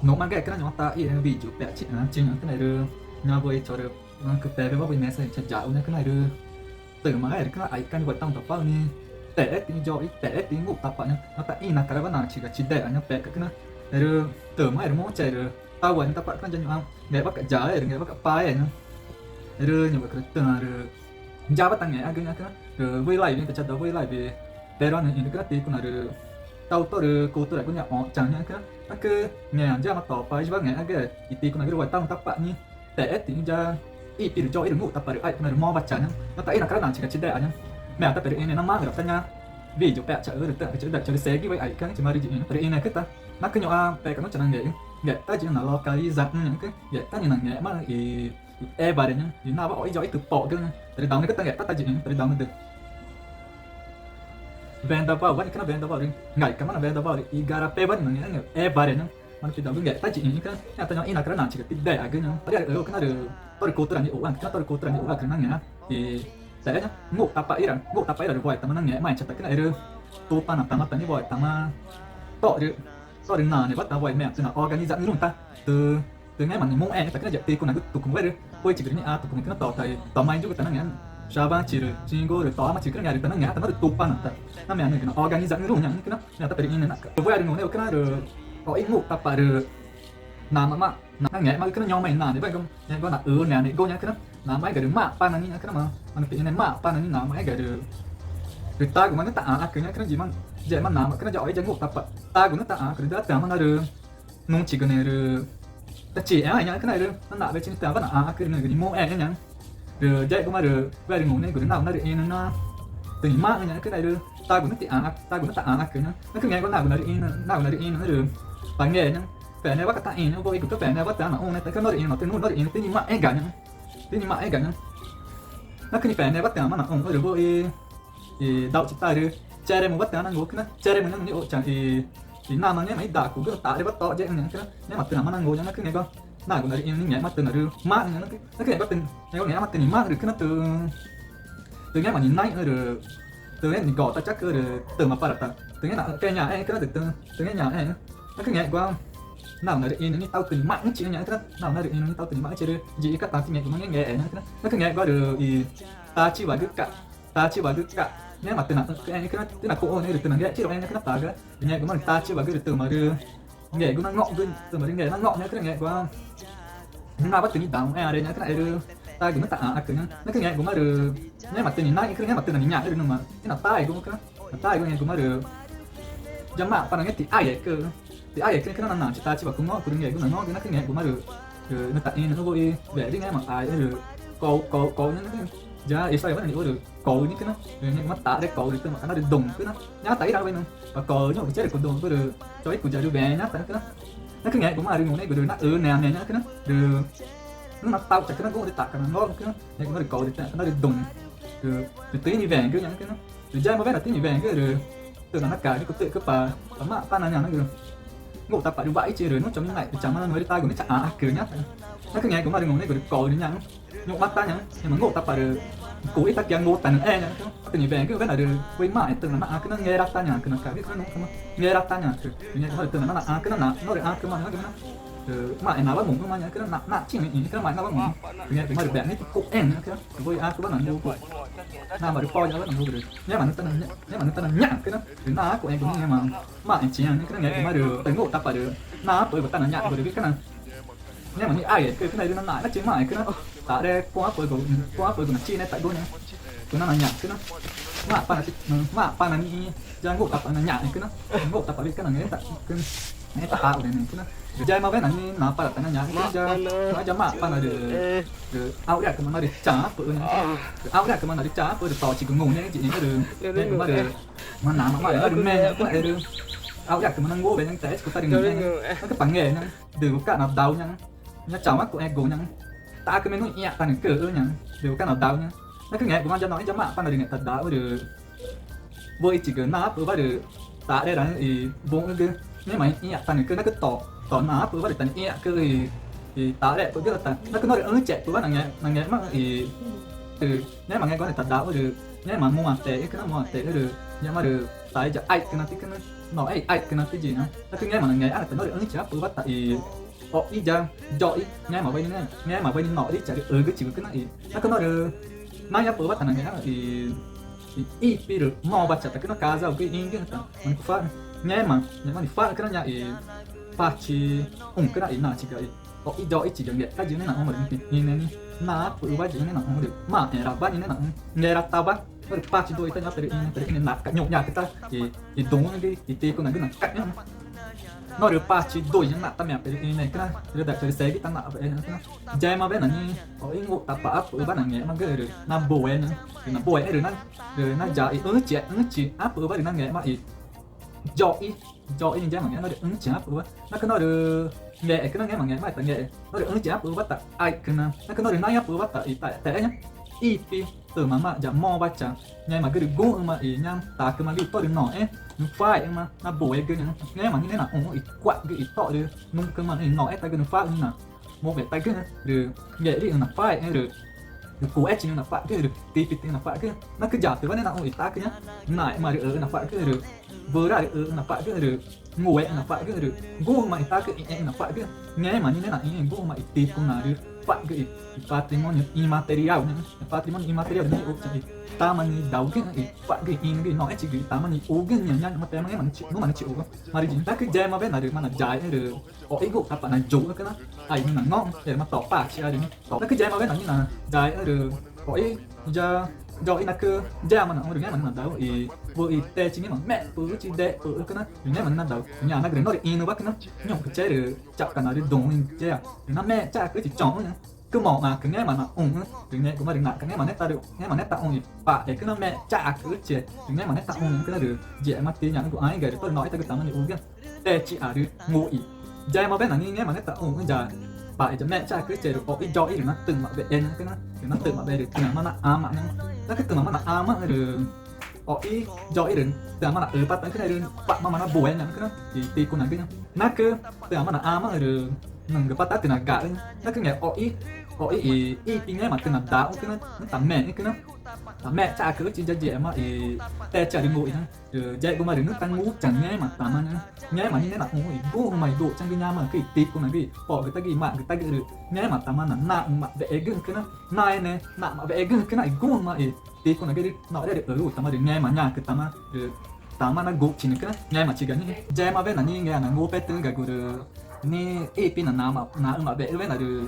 nó mà cái nó ta ý ví dụ bẻ chị chính cái này được nhà vui cho được cái bẻ với mẹ sẽ chặt chạo cái này được từ mà cái ấy cái vật tăng tập bao nhiêu tệ tí do ít tệ tí ngủ tập nhá nó tại in là cái vấn đề chỉ là chỉ để nhá bẻ cái nó được từ mà được muốn chạy được tao quên tập cái chân không để bắt cái trái để bắt cái pai nhá được nhiều cái từ là được giá bắt tăng nhẹ cái nhá cái được với lại cái chặt đầu với lại về bẻ đó này cái tí cũng là được tao tôi được cô tôi lại có nhà họ chẳng nhá cái cứ nghe ra mà tỏ phải chứ bác nghe cái tí cũng là cái vật tăng tập bạn như tệ tí ra ít đi được cho ít được ngủ tập được ai cũng là được mo vật chẳng nhá nó tại là cái nào chỉ là chỉ để nhá mẹ ta phải ini nama được tanya vì chụp bẹ chợ được tự chữ đặt cho xe cái vậy ấy cái chỉ mà đi chỉ ini cái ta nó cái nhỏ bẹ cái nó chẳng nghề nghề ta chỉ là lo cái giặt những cái nghề ta như là nghề mà thì e bà đấy nhá thì nào bảo giỏi từ bỏ cái từ đầu cái ta nghề ta chỉ từ đầu được venda vào vậy cái venda vào đi ngày cái mà venda vào đi gara pe vẫn là nghề e bà đấy nhá mà từ đầu cái nghề ta chỉ những cái ta nhỏ ina cái nào chỉ cái để cái nhá ta ở cái nào được tôi cố tôi là những ổ ăn tôi cố tôi là những ổ ăn cái năng nhá thì sẽ nhá ngủ tập ấy là được gọi tama năng nhẹ mày chặt cái này được tu pa nằm tama tani gọi tama to được nà này bắt tao gọi mẹ từ nào organize luôn ta từ từ ngay mà mình muốn tại cái này ti con này tụ cùng với được ôi chỉ cái này tụ cùng cái nó tỏ thầy tỏ mày chút cái năng nhẹ Java chỉ được jingo được tỏ mà chỉ cái này được năng nhẹ tama được tu pa nằm ta nó mẹ này cái nó organize luôn nhá cái nó nhà ta phải đi này nè với ai được ngủ này cái nó được có ít ngủ tập pa được nằm mà năng nhẹ mà cái nó nhau mày nà đấy vậy không nên có là nè này cô nhá cái nó làm mấy cái đứa mạ pan này cái mà mình bị này mạ pan này làm mấy cái đứa người ta của mình nó tạ cái cái gì mà dễ mà làm cái nó giỏi chân ngục tập ta của nó tạ cái đó tạ mà nó được nông chỉ cái này được ta chỉ ấy nhá cái này được nó nạp về trên ta vẫn cái này cái mô em nhá được dễ cũng mà được về được ngủ này của nó được in nó tình mạ nhá cái này được ta của nó tạ ta của nó tạ cái nó cứ nghe con nào của nó được in nào của nó được in nó được bài nghề nhá vẻ này bắt cái tạ in nó vô của cái vẻ này bắt ta mà ôn này cái nó được in nó tên nó được in tên gì mà em cả nhá thế nhưng mà ấy cả nhá nó cứ như phải này bắt đầu mà nó không có được vô thì đau chỉ tay được che đây một bắt đầu nó ngủ cái nó che đây một nó như chẳng thì nam nó nhé mấy đả cũng cứ tạ để bắt to dễ nhá cái nó mà từ nào mà nó ngủ nhá nó cứ nghe con nào cũng là đi nhảy mắt từ nào được mát nhá nó cứ bắt từ nghe con nhảy mắt từ nhìn mát được cái nó từ nghe mà nhìn nay nó được từ nghe nhìn gõ ta chắc cứ được từ mà phải là từ nghe nào cái nhà ấy cái nó được từ nghe nhà ấy nó cứ nghe qua nào là in những tao tình mạng chỉ nhá cái nào là được in những tao tình mạng chỉ được gì các tao chỉ nghe của nó nghe nhá nó cứ nghe qua được thì ta chỉ bảo được cả nếu mà từ nào cái tức là cô này được từ nào nghe chỉ đâu nghe cái ta cái nghe của mình ta chỉ bảo được từ mà đưa nghe của nó ngọng từ mà nghe nó ngọng nhá cái nghe qua nó bắt từ những tao đây nhá cái này đưa ta cũng nó tạ cái nó cứ nghe của nó được nếu mà từ nhìn này cứ nghe mà từ nào nhạc được mà cái nào tai cũng cái tai của nghe của nó được chẳng mà phần nghe thì ai vậy cơ thì ai cái nó làm ta chỉ bảo cũng nó cũng nghe cũng nó cái nghe của nó được nó tại nó vô để đi nghe mà ai được có những giá ý sao vẫn là được có những cái nó nhưng mà ta để có được mà nó được đùng cái nó nhá tay đâu bên không và có những cái chế được còn đùng có được cho ít của giờ đưa bé nhá cái nó cứ nghe cũng mà được ngủ này của được nó nè nhá cái nó được nó tao chắc cái nó cũng để tạc cái nó cái nó nghe cũng nó được có được nó được đùng được tí như vàng cái những cái nó được giá mà bé là tí như vàng cái được từ là nó cả cái tự cái bà mà ta là nhà nó được ngủ tập phải được vãi chia rồi nó trong những ngày chẳng mà mới tay của nó chả cười nhá nó cứ nghe cũng mà được ngủ này của được còi đến nhá nhục mắt ta nhá nhưng mà ngủ tập phải được cú ít ta kia ngủ tận e nhá từ như về cái là được với mãi từ nó cái nó nghe ra ta nhá cái nó cả biết nó không nghe ra ta nhá từ nghe từ nó là cái nó được cái mà nó cái nó từ mãi nào bắt mùng cái mà nhá cái nó nặng chỉ mình cái mãi nó bắt mùng nghe cái mà được bẹn hết cụ em cái với cái bắt là ngu vậy nào mà được coi nhá bắt là ngu được nhá mà nó tên là nhả cái nó đến ná của em cũng nghe mà anh chỉ cái nó nghe cái mà được tới ngủ tập phải được ná bởi vì ta là nhả bởi vì cái này nhá mà như ai cái này nó lại nó chỉ mãi cái nó tại đây quá bởi của chi này tại đôi nhá cái nó là nhả cái nó mà pa là như ra ngủ tập là nhả cái nó ngủ tập phải cái là nghe tại cái nghe ta hào này cái nó giờ mà cái này nó pa là tại nó nhả cái nó cho mà pa là được áo đẹp cái mà được trả bự nhá áo đẹp cái mà được trả bự được tỏ chỉ có ngủ nhá chị nhá được nên mà được mà nằm mà nó được mê cái này được áo đẹp cái mà nó ngủ về những té của ta đừng nghe nó cái bằng nghề nhá đều cả nào đau nhá nhá chảo mắt của em gồ nhá ta cái mình nói nhẹ ta đừng cỡ nhá đều cả nào đau nhá nó cứ nghe của anh cho nói cho mà pa là đừng thật đau được vui chỉ cứ nắp với được ta đây là thì vô cái nếu mà nhẹ ta đừng cứ nó cứ tỏ nắp với được ta nhẹ cái thì ta đây tôi biết là ta nó cứ nói được chạy của bạn là nghe mà thì từ nếu mà nghe có thể thật đau được nếu mà mua tệ cái nó mua tệ được nhưng mà được tại giờ ai cái nó tí cái nó ai cái nó tí gì nữa nó cứ nghe mà nghe ăn là nó được ứng chả bữa bắt tại ý ra do ý nghe mà bên nọ đi chả được cái chữ cái này nó có nói được nói nhá bữa bắt thằng này nghe là thì ý bị được mò bắt chặt cái nó cá ra cái in cái mình phát nghe mà thì phát cái nó nhà thì phát chỉ cái này nào chỉ cái ý do ý chỉ được cái gì này nào mà được nhìn này na bữa bắt gì này nào không được mà nghe ra bắt như này nào nghe ra tao bắt nó được phát chỉ đôi tay nó từ cái nạp cả nhộn nhạt cái ta thì đúng cái thì tê con này cái nào cắt nhá nó được ba chỉ đôi những nạp ta mẹ cái này cái này được để cái ta nạp vậy nó chơi mà bên này có ý ngộ tập áp ở bên này nghe nó cái được nam bùi nữa thì nam bùi ấy được nó giờ ứng chỉ áp ở bên này nghe mà do ý như thế mà nghe nó được ứng chỉ áp ở nó cái nó được nghe cái nó nghe mà nghe mà tại nghe nó được ứng chỉ áp ở bắt tại ai cái nó cái nó được nói áp ở bắt tại nhá EP từ mà giờ mò bắt chả nghe mà cái được gỗ mà nhang ta cứ mà đi to được nọ ấy phải mà nó bùi cái nghe mà như thế nào ít quặn cái ít to được nung cái mà nọ ấy ta cái phải như nào một vẻ tay cái được nghe đi là phải được cú ép chính là phải cái được tí là phải cái nó cứ giả từ vấn đề nào ít ta cái nhá nãy mà được là phải cái được vừa ra được là phải cái được ngồi là phải cái được gỗ mà ta cái là phải cái nghe mà như thế nào gỗ mà tí cũng là được phải cái patrimonio immaterial patrimonio immaterial ni ta mà đầu cái phải cái in cái nói chỉ cái ta mà ni ô cái nhiều nhanh mà ta mà chịu nó mà chịu mà đi ta cái jam mà bên là được mà là dài được có ý gỗ ta bạn là chủ cái đó ai nhưng mà ngon để mà tỏ bạc chia đến tỏ cái jam mà bên là như là dài được có ý giờ do ý là cứ jam mà nó được nghe mà nó đâu thì vừa ý tê chính mà mẹ vừa chỉ đệ vừa cái nó nghe mà nó đâu nhà nó cái nó in nó bắt cái nó nhung cái chế được chọn cái nào đi đúng chế nó mẹ cha cứ chỉ chọn nữa cứ mỏ mà cái nghe mà nó cái nghe cũng mà đừng nặng cái nghe mà nét ta được nghe mà nét ta thì bạ để cái nó mẹ cha cứ chết cái nghe mà nét ta cái nó được dễ mà tí nhắn của ai cái tôi nói ta cái tao nó uống cái tê chị được ngủ ý dây mà bên là nghe mà nét ta cái giờ bạ cho mẹ cha cứ chết được có ít cho ít nó từng mà về cái nó từng mà về được từng mà nó mà nó cái từng mà nó mà được có ít cho ít đến từng mà là bắt cái này được bạn mà nó bùa nhá cái nó thì tí con này cái nó cứ từng mà là mà được nâng cái bắt từ là cả nó cứ nghe có ý nghe mà từ là đảo cái nó tắm mẹ cái nó tắm mẹ cha cứ chỉ cho dễ mà tè chả đừng ngồi nhá dậy cũng mà đừng nước tăng ngủ chẳng nghe mà tắm mà nghe mà như thế nào ngủ ngủ mày độ trong cái nhà mà cái tít con này cái bỏ cái tay cái mạng cái tay cái được nghe mà tắm mà nặng mà vẽ gương cái nó nai này nặng mà vẽ gương cái này cũng mà tít con này cái nó đã được ở tắm mà đừng nghe mà nhà cái tắm mà nó gục chỉ cái nghe mà chỉ cái như dậy mà bên là như nghe là ngủ bé tư cái của ni pin là nào mà vẽ với là được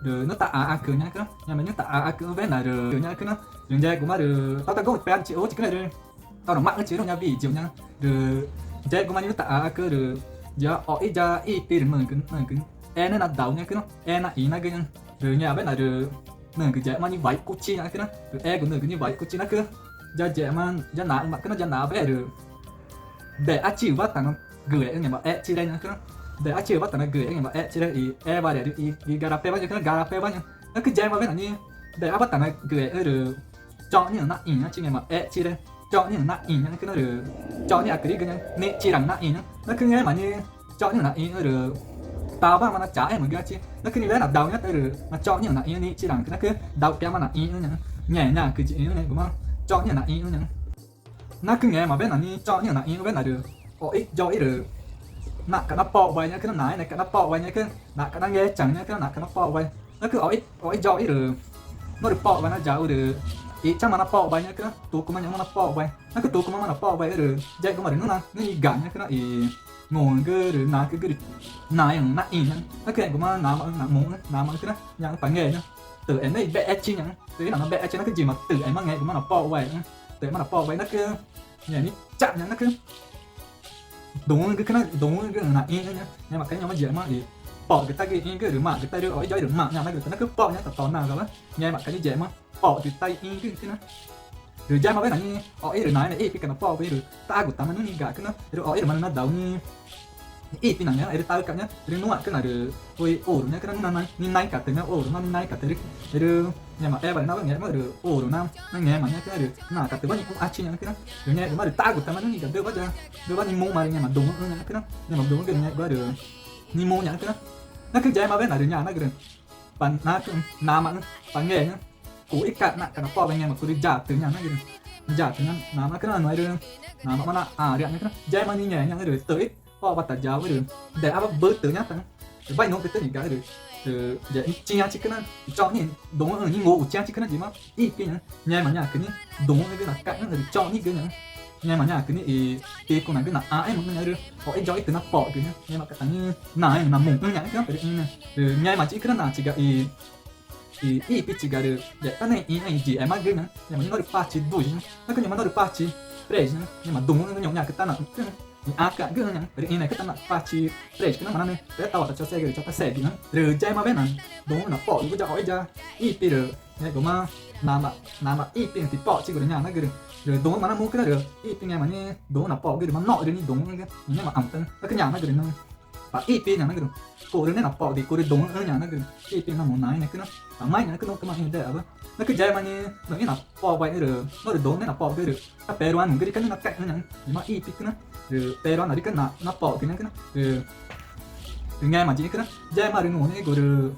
nó tạ cứ nhá cái nhà mình nhớ tạ cứ với là được nhá cái nó đường dây cũng mà được tao có một pen chịu chỉ cái này tao nó mắc cái chữ đâu nha vì chịu nhá được dây cũng mà nhớ tạ cứ được giờ ít ra pin mình cứ nó là đầu nha cái nó là ý nó cái được nhà với là được nè cứ dễ mà như vậy Gucci nhá cái nó được của người cứ như vậy Gucci nó cứ giờ dễ mà giờ nào mà cái nó giờ nào với được để chịu bắt thằng gửi anh nhà mà chỉ đây nhá cái nó để chịu bắt tao gửi anh mà chỉ đây và để đi garapé bao nhiêu cái garapé bao nhiêu nó cứ jam vào bên là như để bắt tao gửi được chọn những nát in nhá chỉ ngày mà chỉ đây chọn những nát in nhá cái nó được chọn những cái nhá nè chỉ rằng nát in nhá nó cứ nghe mà như chọn những nát in nó được tao ba mà nó trả em một cái chứ nó cứ như thế là đầu nhất được mà chọn những nát in đi chỉ rằng cái nó cứ đầu cái mà nát in nhá nhẹ nhàng cứ chỉ này đúng không chọn những nát in nhá nó cứ nghe mà bên là như chọn những nát in bên là được có ít do ít được nãy cái nó bỏ vậy nhá cái nó này cái nó bỏ vậy nhá cái nãy cái nó nghe chẳng nhá cái nó bỏ vậy nó cứ ít do ít được nó được bỏ vậy nó giàu được ít chắc mà nó bỏ vậy nhá cái tụ của mình nó bỏ vậy nó cứ tụ của mình nó bỏ vậy được dạy của mình nó như gạn nhá cái nó ngồi cái được nãy cái nãy nãy nhá nó cái của mình nãy mà muốn nãy mà cái đó nhang phải nghề nhá từ em này vẽ chi nhá từ là nó vẽ chi nó cái gì mà từ em mà nghe của mình nó bỏ vậy từ mà nó bỏ vậy nó cứ nhảy đi chạm nhá nó cứ đúng cái nó đúng cái là in nhá nhưng mà cái nhau nó dễ mà thì bỏ cái tay cái đường mạng cái tay đưa ở dây đường mạng nhà nó cứ bỏ nhá tao nào rồi đó nghe mà cái như dễ mà bỏ từ tay cái nó rồi ra mà cái này ở ấy rồi nói này cái nó bỏ cái rồi ta của tao nó như gà cái nó rồi ở ấy mà nó đầu như ít cái này nhá ấy tao cảm nhá rồi nó cái là được tôi ổ nhá cái nó này cả từ nó ổ nó này cả từ rồi nhưng mà em bạn nó nghe mà được ổ nam nó nghe mà nhá cái được nào cả từ bao nhiêu cũng chi nhá cái đó rồi nghe mà được ta của tao nó như cả đưa bao nhiêu mua mà nghe mà đúng nhá cái đó nhưng mà đúng cái nghe có được như mua nhá cái đó nó cứ chơi mà bên là được nhà nó được bạn nam mà bạn nghe nhá cú ít cạn nặng cả nó po bên nghe mà tôi đi trả từ nhà nó jatuh nama kena anu ada nama mana ada nya kena jai mani nya yang ada tới họ bắt jauh ada để apa bertanya tang vậy nó cái gì cả được jadi chia chỉ kena chọn những đúng ở những ngô chia chỉ kena gì mà ít cái nhá mà nhà cái này đúng cái là cạnh nó chọn những cái nhá mà nhà cái này cái con này cái là ai mà nó được họ enjoy từ nó bỏ cái nhá mà cái thằng này là mùng cái nhá cái này nhá mà chỉ kena là chỉ cái 이 빛이가를 약간의 이지 에마그는 그냥 너를 빠치 두지 나 그냥 너를 빠치 프레지 그냥 동은 그냥 야 그따나 이 아까 그냥 이네 그따나 빠치 프레지 그냥 만나네 배 타와다 저 세게 저 세비는 rồi chơi mà bên này đúng là bỏ 이거 저 어이자 이 삐를 내가 막 나마 이 삐는 thì bỏ chỉ 그냥 나 그래 rồi đúng mà nó muốn cái đó được 이 삐냐 mà nhé đúng là bỏ cái mà nọ được đi đúng cái nhưng mà ẩm tân nó cái nhà nó 그래 nó và 이 삐냐 nó 그래 cô đứa này là bỏ thì cô đứa đúng ở nhà nó 그래 이 삐 nó muốn nói này cứ nó mai nó cứ nó mà hình đẹp nó cứ chơi mà như nó nghĩ là bỏ vậy được nó được đúng đấy là bỏ cái được ta bé đoán cái cái nó cạnh nó nhỉ nhưng mà ít cái nó rồi bé đoán là cái nó bỏ cái nó rồi nghe mà chỉ cái nó chơi mà đừng ngủ cái rồi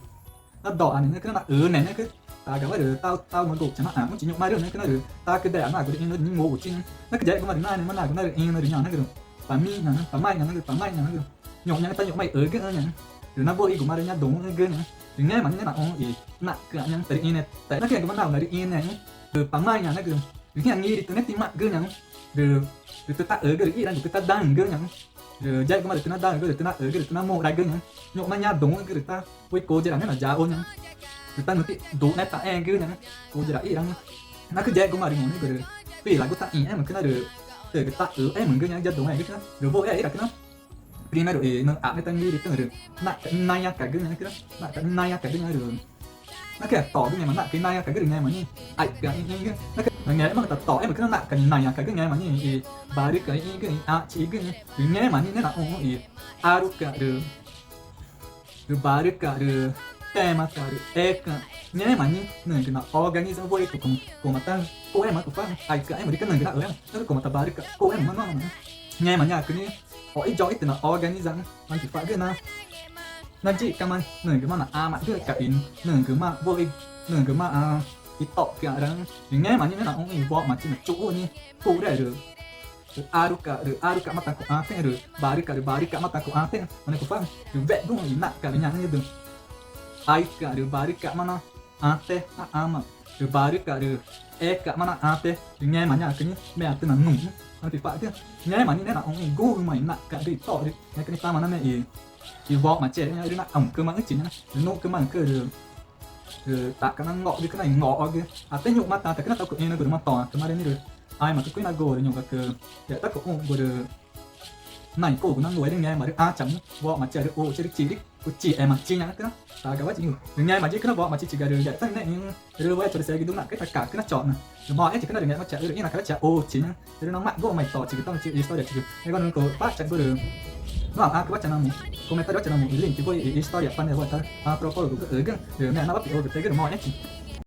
nó đỏ này cái nó này nó cứ ta cái được tao mà gục chẳng hạn muốn chỉ nhục mai được cái nó được ta cứ để mà cái nó ngủ trên nó cứ chơi cái mà đừng ai này mà nào cái nó được in nó được nhỏ nó được bà mi nó bà mai nó được bà mai nó được nhục nhang ta nhục mày ở cái nó nhỉ rồi nó vô ý của mà nhá đúng cái nhỉ nghe mà như là gì nặng cả nhang tại in này tại nó kia cái vấn đề là đi in này từ bằng mai nhà nó cứ cái nghi đi từ nét tim mạng cứ nhang rồi từ ta ở cái gì đang từ ta đang cứ nhang rồi dây cái mà từ nó đang cái từ nó ở cái từ nó mồ đại cứ nhang nhộn mà nhà đúng cái từ ta với cô chỉ là nó là giá ôn nhang từ ta nói đúng nét ta em cứ nhang cô chỉ là ý đang nó cứ dây cũng mà đi ngủ cái rồi vì là cô ta ý em mà cái nó được từ cái ta ở em mình cứ nhang dân đúng này cái rồi vô ấy là cái nó primero nó áp cái nghi đi từ rồi nặng cái này cả cái này cái đó nặng cái này cả cái này rồi nó kể tỏ cái này mà nặng cái này cả cái này mà như ai cái như nó cái nghe mà ta tỏ em mà cái nó nặng cái này cả cái này mà như bà đi cái chỉ cái nghe mà như thế nào cũng aru cả được rồi bà đi cả được tema cả được cả nghe mà như người cái nào organize vui của mà ta cô em mà cũng phải ai cả em mà đi cái này cái nào ở em nó của mà ta bà đi cả cô em mà nó nghe mà nhà cái này họ ít cho ít từ nó organizeมันchỉ phải cái nàoนั่นจีกันมันหนึ่งคือมันอ่ะมันด้วยกับอินหนึ่งคือมันโวยหนึ่งคือมันอีตอกกันแล้วอย่างเงี้ยมันนี่ไม่หนักองค์อีวอมันจีมันจุนี่กูได้หรืออารุกะหรืออารุกะมาตะกุอาเต้หรือบาริกะหรือบาริกะมาตะกุอาเต้มันกูฟังหรือแวะด้วยอีนักกันอย่างนี้ดึงไอกะหรือบาริกะมันอาเต้อามาหรือบาริกะหรือเอกะมันอาเต้อย่างเงี้ยมันอย่างนี้แม่ตื่นหนุ่มมันติดปากเต้เงี้ยมันนี่แน่นอนองค์กูใหม่หนักกันดีต่อดิเงี้ยกันตามมันนั่นเองthì vỏ mà trẻ nha, nó ẩm cơ mà cái chính nó cơ mà cơ được tạ cái nó ngọ đi cái này ngọ kia tên nhục mà ta cái nó tao cũng nó cũng mà tỏ cái mà đến được ai mà cái quý nào gồ nhục cái cơ để tất cả cũng gồ được này cổ của nó ngồi đây nghe mà được chấm vỏ mà trẻ được ô chơi được chỉ em mà chi nhá cái đó ta cái quá chỉ được nghe mà chỉ cái nó vỏ mà chỉ cái được để tất này đưa với cho nó sẽ cái đúng là cái tất cả cái nó chọn này rồi mọi chỉ cái nó được nghe nó trẻ được như là cái trẻ ô chỉ nhá rồi nó mạnh gồ mày tỏ chỉ cái tao chỉ story chỉ cái con cổ bắt chẳng có được nó à cái bắt channel come sta giocando il link poi storia fanno volta a proposito che non è una parte che te che mo è